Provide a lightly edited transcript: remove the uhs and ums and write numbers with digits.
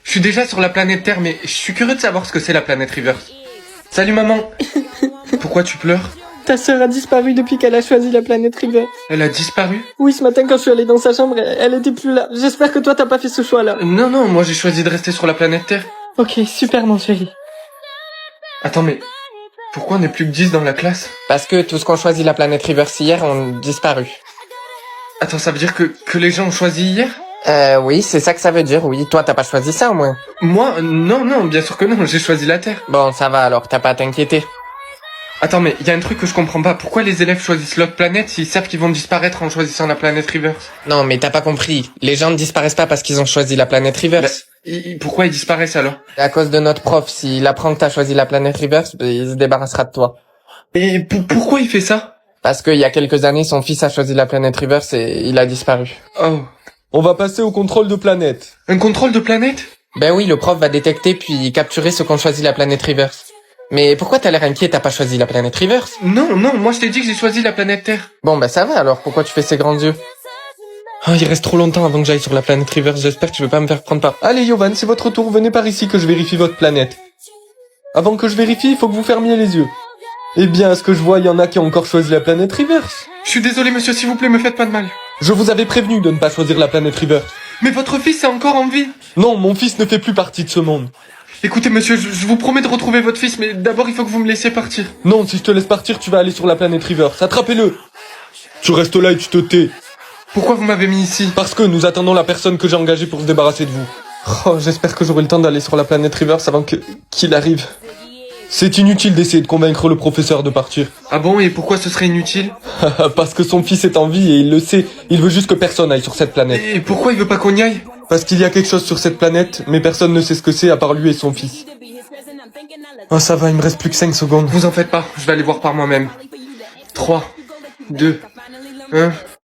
Je suis déjà sur la planète Terre, mais je suis curieux de savoir ce que c'est la planète Reverse. Salut maman. Pourquoi tu pleures? Ta sœur a disparu depuis qu'elle a choisi la planète River. Elle a disparu? Oui, ce matin quand je suis allée dans sa chambre, elle était plus là. J'espère que toi t'as pas fait ce choix-là. Non, moi j'ai choisi de rester sur la planète Terre. Ok, super mon chéri. Attends, mais pourquoi on n'est plus que 10 dans la classe? Parce que tous qu'on choisit la planète Reverse hier ont disparu. Attends, ça veut dire que les gens ont choisi hier? Oui, c'est ça que ça veut dire, oui. Toi, t'as pas choisi ça, au moins. Moi? Non, bien sûr que non, j'ai choisi la Terre. Bon, ça va alors, t'as pas à t'inquiéter. Attends, mais il y a un truc que je comprends pas. Pourquoi les élèves choisissent l'autre planète s'ils savent qu'ils vont disparaître en choisissant la planète Reverse? Non, mais t'as pas compris. Les gens ne disparaissent pas parce qu'ils ont choisi la planète Reverse. Pourquoi ils disparaissent alors? À cause de notre prof, s'il apprend que t'as choisi la planète Reverse, il se débarrassera de toi. Et pourquoi il fait ça? Parce qu'il y a quelques années, son fils a choisi la planète Reverse et il a disparu. Oh. On va passer au contrôle de planète. Un contrôle de planète? Ben oui, le prof va détecter puis capturer ceux qui ont choisi la planète Reverse. Mais pourquoi t'as l'air inquiet, t'as pas choisi la planète Reverse? Non, moi je t'ai dit que j'ai choisi la planète Terre. Bon ben ça va alors, pourquoi tu fais ces grands yeux? Oh, il reste trop longtemps avant que j'aille sur la planète Reverse, j'espère que tu veux pas me faire prendre part. Allez Yovan, c'est votre tour, venez par ici que je vérifie votre planète. Avant que je vérifie, il faut que vous fermiez les yeux. Eh bien, à ce que je vois, il y en a qui ont encore choisi la planète Reverse. Je suis désolé monsieur, s'il vous plaît, me faites pas de mal. Je vous avais prévenu de ne pas choisir la planète Reverse. Mais votre fils est encore en vie. Non, mon fils ne fait plus partie de ce monde. Écoutez monsieur, je vous promets de retrouver votre fils, mais d'abord il faut que vous me laissiez partir. Non, si je te laisse partir, tu vas aller sur la planète Reverse. Attrapez-le. Tu restes là et tu te tais. Pourquoi vous m'avez mis ici? Parce que nous attendons la personne que j'ai engagée pour se débarrasser de vous. Oh, j'espère que j'aurai le temps d'aller sur la planète Reverse avant qu'il arrive. C'est inutile d'essayer de convaincre le professeur de partir. Ah bon, et pourquoi ce serait inutile? Parce que son fils est en vie et il le sait. Il veut juste que personne aille sur cette planète. Et pourquoi il veut pas qu'on y aille? Parce qu'il y a quelque chose sur cette planète, mais personne ne sait ce que c'est à part lui et son fils. Oh ça va, il me reste plus que 5 secondes. Vous en faites pas, je vais aller voir par moi-même. 3, 2, 1...